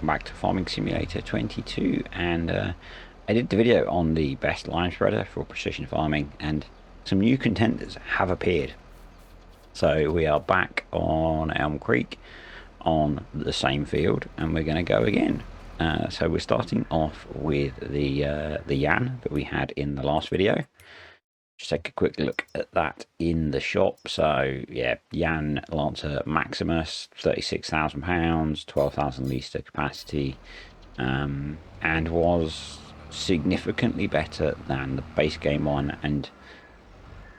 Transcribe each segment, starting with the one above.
welcome back to Farming Simulator 22, and I did the video on the best lime spreader for precision farming, and some new contenders have appeared. So we are back on Elm Creek on the same field, and we're going to go again. So we're starting off with the Yan that we had in the last video. Just take a quick look at that in the shop. So yeah, Yan Lancer Maximus, £36,000, 12,000 litre capacity, and was significantly better than the base game one, and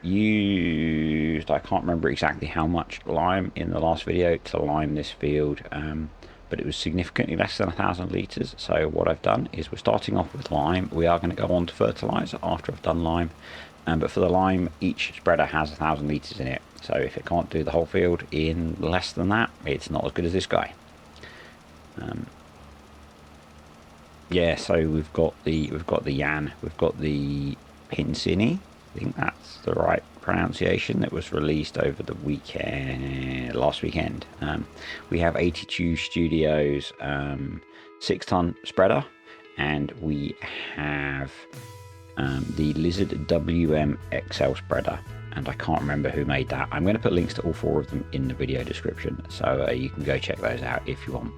used, I can't remember exactly how much lime in the last video to lime this field, but it was significantly less than 1,000 litres. So what I've done is we're starting off with lime. We are going to go on to fertilizer after I've done lime. But for the lime, each spreader has 1,000 litres in it. So if it can't do the whole field in less than that, it's not as good as this guy. Yeah, so we've got the Yan, we've got the Pincini. I think that's the right pronunciation. That was released over the weekend, last weekend. We have 82 Studios 6-ton spreader, and we have the Lizard WM XL spreader, and I can't remember who made that. I'm going to put links to all 4 of them in the video description, so you can go check those out if you want.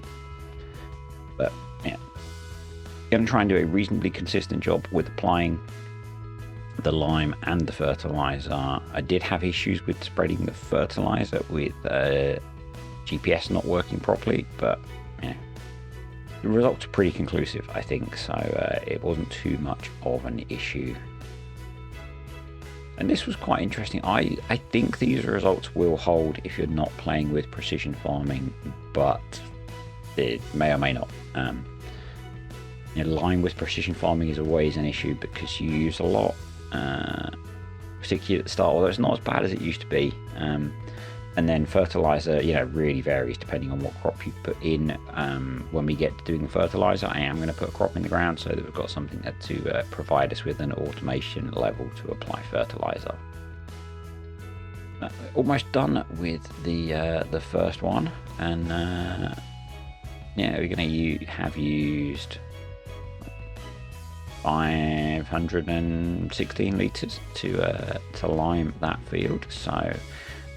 But yeah, going to try and do a reasonably consistent job with applying the lime and the fertilizer. I did have issues with spreading the fertilizer with GPS not working properly, but yeah, the results are pretty conclusive, I think, so it wasn't too much of an issue. And this was quite interesting. I think these results will hold if you're not playing with precision farming, but it may or may not. Lime with precision farming is always an issue because you use a lot, particularly at the start, although it's not as bad as it used to be. And then fertilizer, really varies depending on what crop you put in. When we get to doing the fertilizer, I am going to put a crop in the ground so that we've got something to provide us with an automation level to apply fertilizer. Almost done with the first one, and yeah, we're going to have used 516 litres to lime that field. So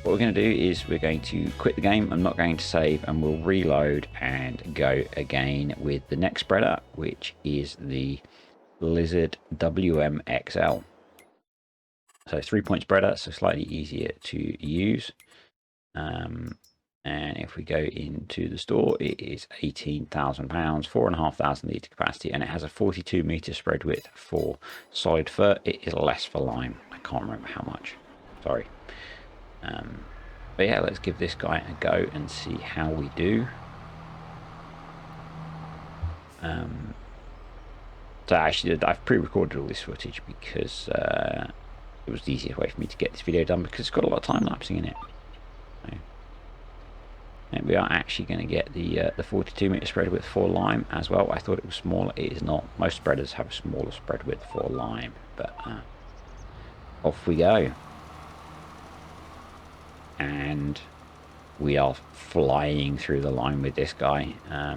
what we're going to do is we're going to quit the game. I'm not going to save, and we'll reload and go again with the next spreader, which is the Lizard WM XL. So 3-point spreader, so slightly easier to use. And if we go into the store, it is £18,000, 4,500 litre capacity, and it has a 42 metre spread width for solid fert. It is less for lime. I can't remember how much. Sorry. But yeah, let's give this guy a go and see how we do. So actually, I've pre-recorded all this footage because it was the easiest way for me to get this video done, because it's got a lot of time lapsing in it. And we are actually going to get the 42 metre spread width for lime as well. I thought it was smaller. It is not. Most spreaders have a smaller spread width for lime, but off we go. And we are flying through the line with this guy. I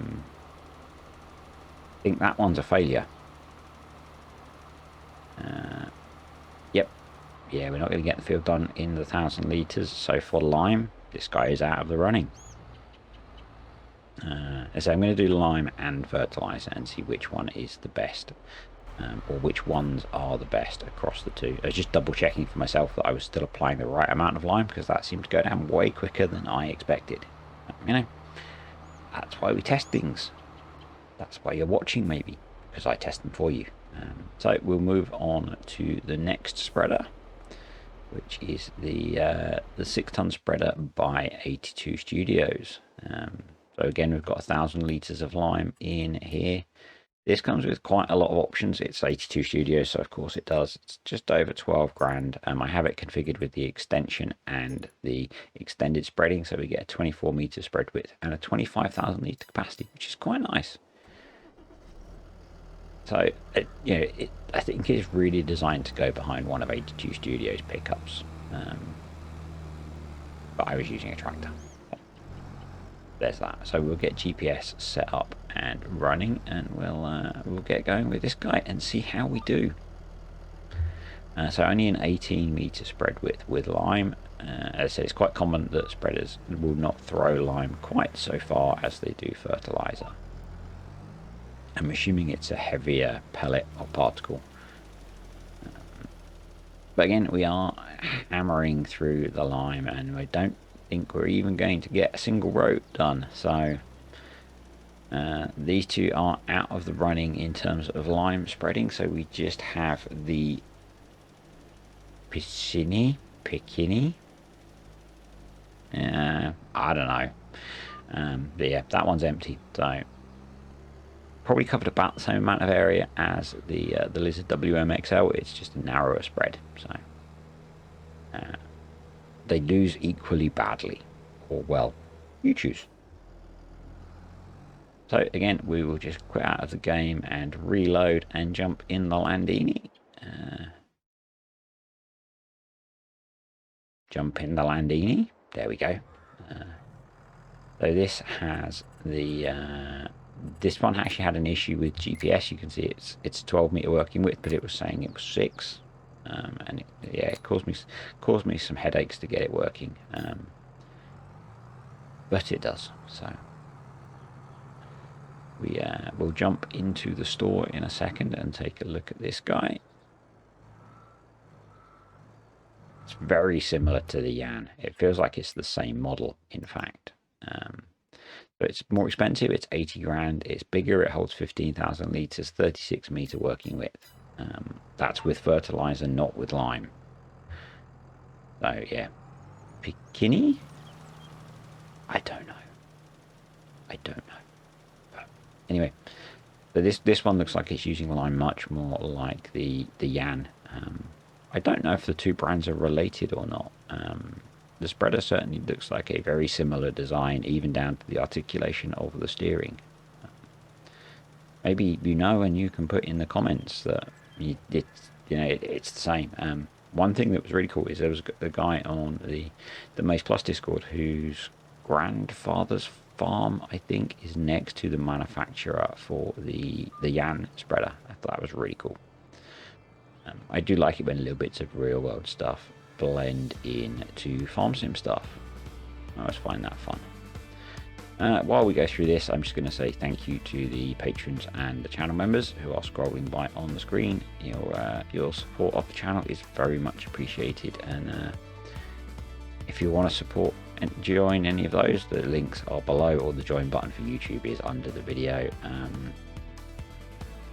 think that one's a failure. Yep. Yeah, we're not going to get the field done in the 1,000 litres. So for lime, this guy is out of the running. So I'm going to do lime and fertilizer and see which one is the best, or which ones are the best across the two. I was just double checking for myself that I was still applying the right amount of lime, because that seemed to go down way quicker than I expected. That's why we test things. That's why you're watching, maybe, because I test them for you. So we'll move on to the next spreader, which is the 6-ton spreader by 82 Studios. So again, we've got 1,000 litres of lime in here. This comes with quite a lot of options. It's 82 Studios, so of course it does. It's just over 12 grand. I have it configured with the extension and the extended spreading, so we get a 24 metre spread width and a 25,000 litre capacity, which is quite nice. So I think it's really designed to go behind one of 82 Studios pickups. But I was using a tractor. there's that. So we'll get GPS set up and running, and we'll get going with this guy and see how we do. So only an 18-meter spread width with lime. As I said, it's quite common that spreaders will not throw lime quite so far as they do fertilizer. I'm assuming it's a heavier pellet or particle. But again, we are hammering through the lime, and I don't think we're even going to get a single row done. So these two are out of the running in terms of lime spreading. So we just have the Picini. I don't know. But yeah, that one's empty. So probably covered about the same amount of area as the Lizard WMXL. It's just a narrower spread. So they lose equally badly, or well, you choose. So again, we will just quit out of the game and reload and jump in the Landini. Jump in the Landini. There we go. So this has the this one actually had an issue with GPS. You can see it's 12-meter working width, but it was saying it was 6, and it caused me some headaches to get it working, but it does. So we'll jump into the store in a second and take a look at this guy. It's very similar to the Yan. It feels like it's the same model, in fact. But it's more expensive. It's 80 grand. It's bigger. It holds 15,000 litres, 36-meter working width. That's with fertilizer, not with lime. So yeah, Picini. I don't know. But anyway, so this one looks like it's using lime much more like the Yan. I don't know if the two brands are related or not. The spreader certainly looks like a very similar design, even down to the articulation of the steering. Maybe you know, and you can put in the comments that it's the same. One thing that was really cool is there was a guy on the Mace Plus Discord whose grandfather's farm, I think, is next to the manufacturer for the Yan spreader. I thought that was really cool. I do like it when little bits of real world stuff blend in to farm sim stuff. I always find that fun. While we go through this, I'm just going to say thank you to the patrons and the channel members who are scrolling by on the screen. Your support of the channel is very much appreciated, and if you want to support and join any of those, the links are below, or the join button for YouTube is under the video.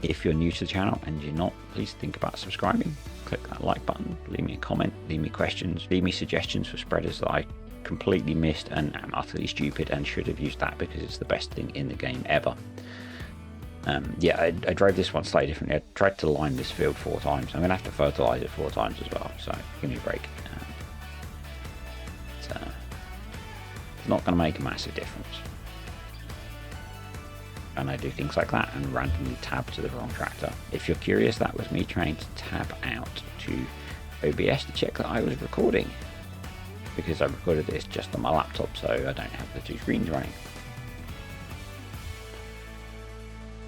If you're new to the channel and you're not, please think about subscribing. Click that like button, leave me a comment, leave me questions, leave me suggestions for spreaders that I completely missed and am utterly stupid and should have used that because it's the best thing in the game ever. Yeah, I drove this one slightly differently. I tried to lime this field 4 times. I'm going to have to fertilize it 4 times as well, so give me a break. It's not going to make a massive difference. And I do things like that and randomly tab to the wrong tractor. If you're curious, that was me trying to tab out to OBS to check that I was recording, because I recorded this just on my laptop, so I don't have the 2 screens running.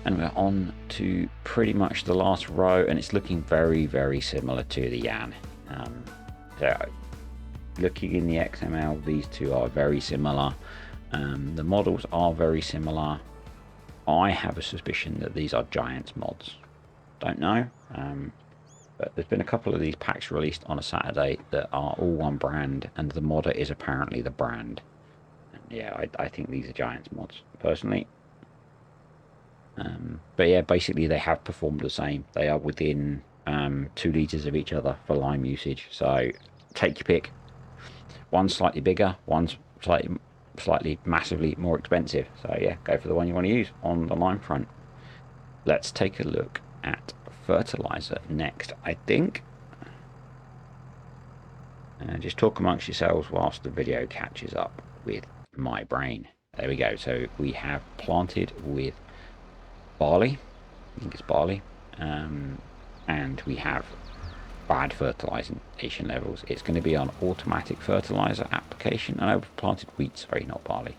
And we're on to pretty much the last row, and it's looking very, very similar to the Yan. So looking in the XML, these two are very similar. The models are very similar. I have a suspicion that these are Giants mods. Don't know. But there's been a couple of these packs released on a Saturday that are all one brand, and the modder is apparently the brand. And yeah, I think these are Giants mods, personally. But yeah, basically they have performed the same. They are within 2 litres of each other for lime usage. So take your pick. One's slightly bigger, one's slightly massively more expensive. So yeah, go for the one you want to use on the lime front. Let's take a look at fertilizer next, I think. Just talk amongst yourselves whilst the video catches up with my brain. There we go. So we have planted with barley, I think it's barley, and we have bad fertilization levels. It's going to be on automatic fertilizer application, and I've planted wheat, sorry, not barley.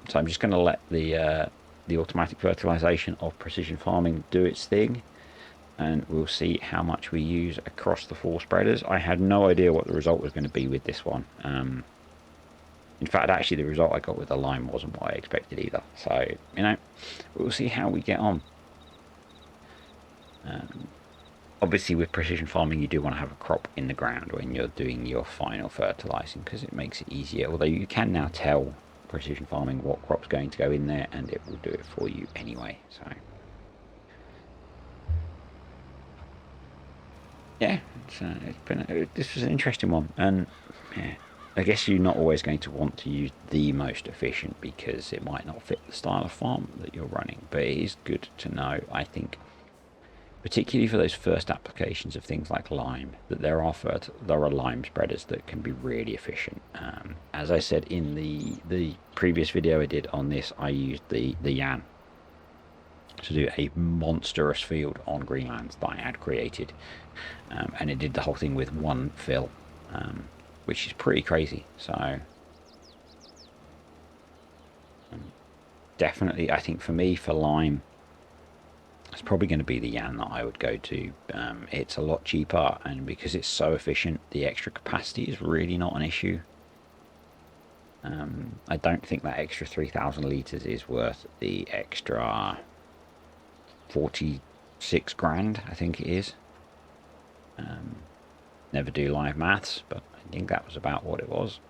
So I'm just going to let the automatic fertilization of precision farming do its thing, and we'll see how much we use across the 4 spreaders. I had no idea what the result was going to be with this one. In fact, actually, the result I got with the lime wasn't what I expected either. So, you know, we'll see how we get on. Obviously, with precision farming, you do want to have a crop in the ground when you're doing your final fertilizing, because it makes it easier. Although you can now tell precision farming what crop's going to go in there, and it will do it for you anyway. So, yeah, this was an interesting one, and yeah, I guess you're not always going to want to use the most efficient because it might not fit the style of farm that you're running. But it is good to know, I think, particularly for those first applications of things like lime, that there are lime spreaders that can be really efficient. As I said in the previous video I did on this, I used the Yan to do a monstrous field on Greenlands that I had created, and it did the whole thing with one fill, which is pretty crazy. So definitely, I think for me, for lime, it's probably going to be the Yan that I would go to. It's a lot cheaper, and because it's so efficient, the extra capacity is really not an issue. I don't think that extra 3,000 litres is worth the extra 46 grand, I think it is. Never do live maths, but I think that was about what it was.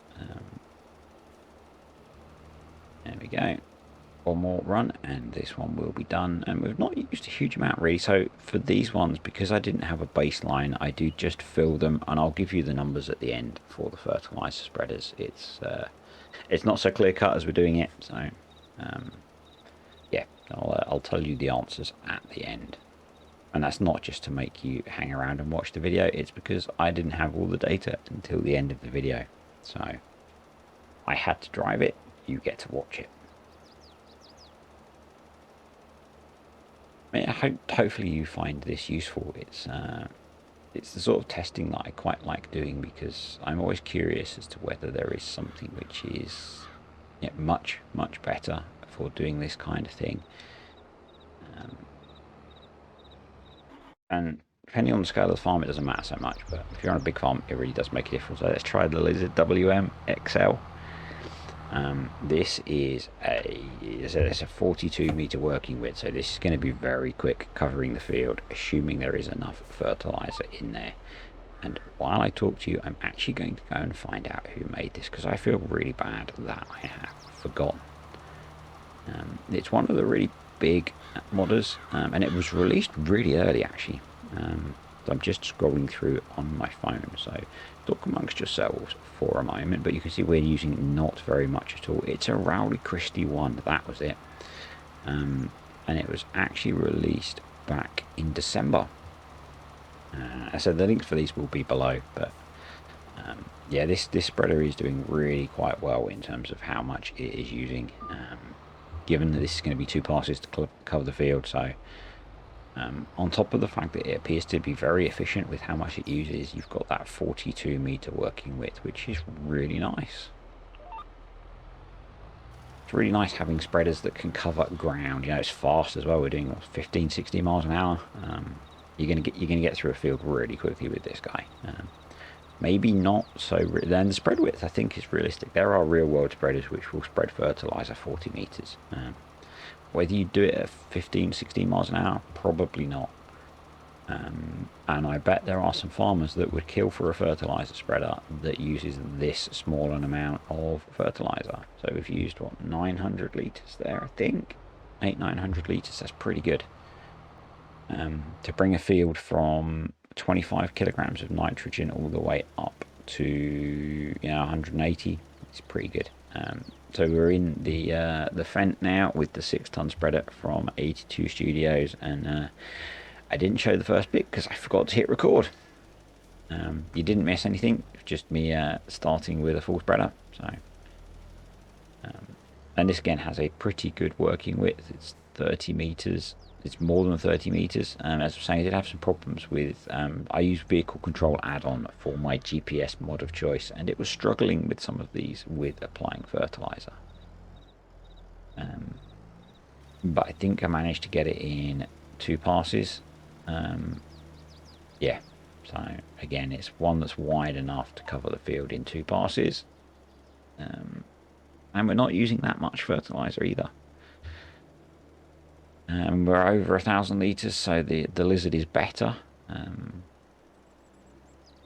There we go. One more run and this one will be done, and we've not used a huge amount really. So for these ones, because I didn't have a baseline, I do just fill them, and I'll give you the numbers at the end for the fertilizer spreaders. It's not so clear cut as we're doing it, so yeah, I'll tell you the answers at the end. And that's not just to make you hang around and watch the video, it's because I didn't have all the data until the end of the video, so I had to drive it, you get to watch it. Hopefully you find this useful. It's the sort of testing that I quite like doing, because I'm always curious as to whether there is something which is much better for doing this kind of thing. And depending on the scale of the farm, it doesn't matter so much, but if you're on a big farm, it really does make a difference. So let's try the Lizard WM XL. This is a 42 meter working width, so this is going to be very quick covering the field, assuming there is enough fertilizer in there. And while I talk to you, I'm actually going to go and find out who made this, because I feel really bad that I have forgotten. It's one of the really big modders, and it was released really early actually. So I'm just scrolling through on my phone, so talk amongst yourselves for a moment. But you can see we're using not very much at all. It's a Rowley Christie one, that was it. And it was actually released back in December. So the links for these will be below, but yeah, this spreader is doing really quite well in terms of how much it is using, given that this is going to be 2 passes to cover the field. So on top of the fact that it appears to be very efficient with how much it uses, you've got that 42 meter working width, which is really nice. It's really nice having spreaders that can cover ground. You know, it's fast as well. We're doing 15, 16 miles an hour. You're gonna get through a field really quickly with this guy. Maybe not so. Then the spread width, I think, is realistic. There are real world spreaders which will spread fertilizer 40 meters. Whether you do it at 15, 16 miles an hour, probably not. And I bet there are some farmers that would kill for a fertilizer spreader that uses this small an amount of fertilizer. So we've used, what, 900 litres there, I think? 900 litres, that's pretty good. To bring a field from 25 kilograms of nitrogen all the way up to 180, it's pretty good. So we're in the Fent now with the 6-ton spreader from 82 Studios, and I didn't show the first bit because I forgot to hit record. You didn't miss anything, just me starting with a full spreader. So, and this again has a pretty good working width. It's 30 meters. It's more than 30 meters. As I was saying, I did have some problems with. I use vehicle control add-on for my GPS mod of choice, and it was struggling with some of these with applying fertilizer. But I think I managed to get it in 2 passes. Yeah, so again, it's one that's wide enough to cover the field in 2 passes. And we're not using that much fertilizer either. We're over 1,000 litres, so the Lizard is better.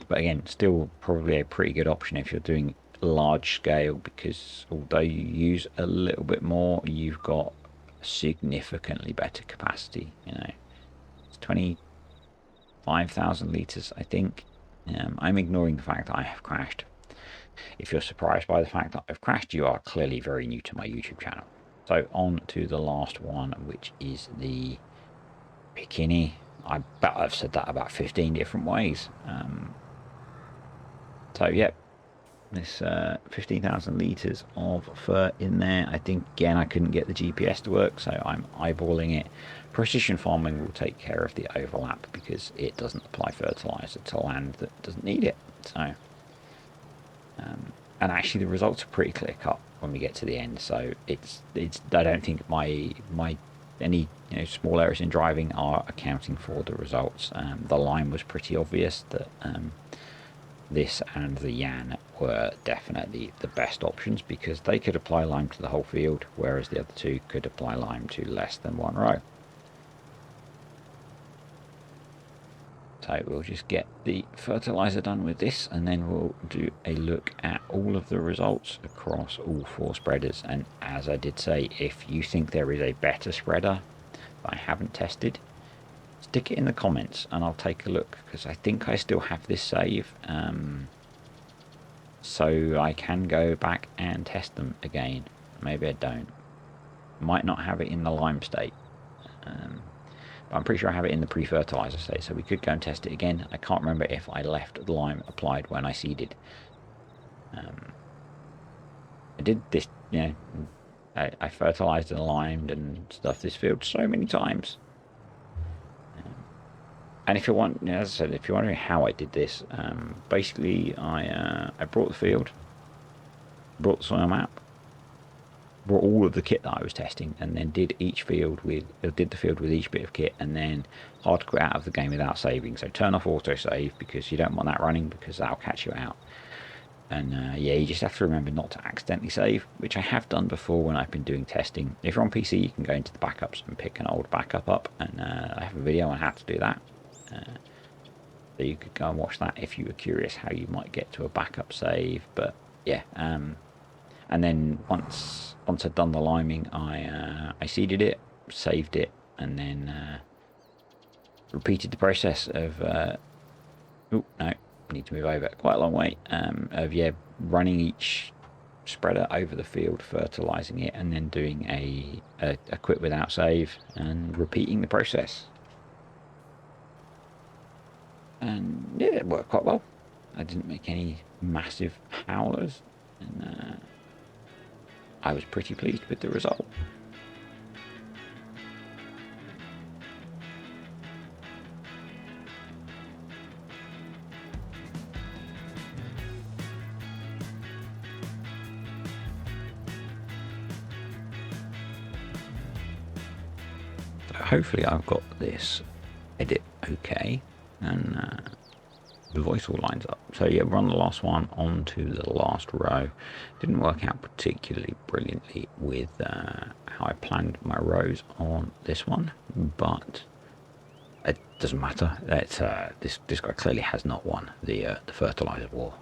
But again, still probably a pretty good option if you're doing large scale, because although you use a little bit more, you've got significantly better capacity. You know, it's 25,000 litres, I think. I'm ignoring the fact that I have crashed. If you're surprised by the fact that I've crashed, you are clearly very new to my YouTube channel. So on to the last one, which is the bikini. I bet I've said that about 15 different ways. So yep, this 15,000 litres of fur in there. I think, again, I couldn't get the GPS to work, so I'm eyeballing it. Precision farming will take care of the overlap because it doesn't apply fertilizer to land that doesn't need it. So, and actually the results are pretty clear cut when we get to the end. So it's I don't think my any small errors in driving are accounting for the results. The line was pretty obvious that this and the Yan were definitely the best options because they could apply lime to the whole field, whereas the other two could apply lime to less than one row. So we'll just get the fertilizer done with this, and then we'll do a look at all of the results across all 4 spreaders. And as I did say, if you think there is a better spreader that I haven't tested, stick it in the comments and I'll take a look, because I think I still have this save, so I can go back and test them again. Maybe I don't. Might not have it in the lime state, but I'm pretty sure I have it in the pre-fertilizer state, so we could go and test it again. I can't remember if I left the lime applied when I seeded. I did this, I fertilized and limed and stuff this field so many times. And if you want, as I said, if you're wondering how I did this, basically I brought the field, brought the soil map, brought all of the kit that I was testing, and then did the field with each bit of kit, and then hard quit out of the game without saving. So turn off autosave because you don't want that running, because that'll catch you out. And yeah, you just have to remember not to accidentally save, which I have done before when I've been doing testing. If you're on PC, you can go into the backups and pick an old backup up, and I have a video on how to do that. So you could go and watch that if you were curious how you might get to a backup save. But yeah, and then once I'd done the liming, I seeded it, saved it, and then repeated the process of oh no, need to move over quite a long way, of running each spreader over the field, fertilizing it, and then doing a quit without save and repeating the process. And yeah, it worked quite well. I didn't make any massive howlers, and I was pretty pleased with the result. So hopefully I've got this edit okay, and the voice all lines up. So yeah, we're on the last one, on to the last row. Didn't work out particularly brilliantly with how I planned my rows on this one, but it doesn't matter. It's this guy clearly has not won the fertilizer war.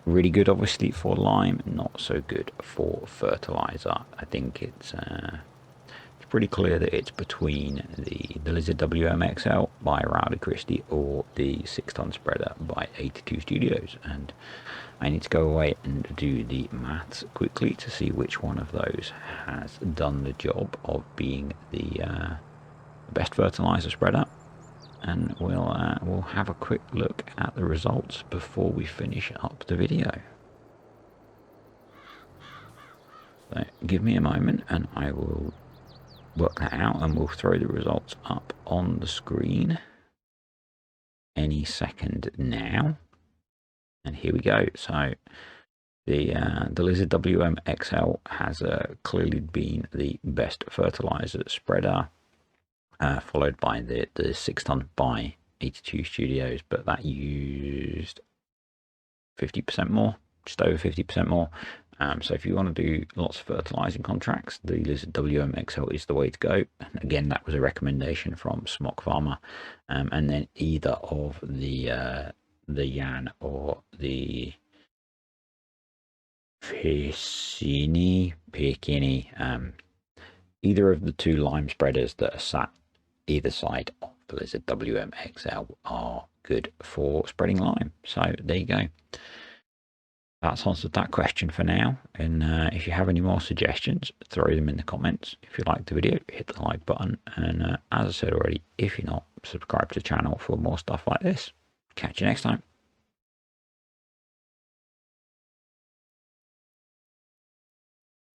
Really good, obviously, for lime, not so good for fertilizer. I think it's pretty clear that it's between the Lizard WMXL by Rowdy Christie or the 6-ton spreader by 82 Studios, and I need to go away and do the maths quickly to see which one of those has done the job of being the best fertilizer spreader, and we'll have a quick look at the results before we finish up the video. So give me a moment and I will work that out, and we'll throw the results up on the screen any second now. And here we go. So The Lizard WM XL has clearly been the best fertilizer spreader, followed by the 6-ton by 82 Studios, but that used 50% more, just over 50% more. So if you want to do lots of fertilizing contracts, the Lizard WMXL is the way to go. And again, that was a recommendation from Smock Farmer. And then either of the Yan or the Picini, either of the two lime spreaders that are sat either side of the Lizard WMXL are good for spreading lime. So there you go. That's answered that question for now. And if you have any more suggestions, throw them in the comments. If you liked the video, hit the like button. And as I said already, if you're not, subscribe to the channel for more stuff like this. Catch you next time.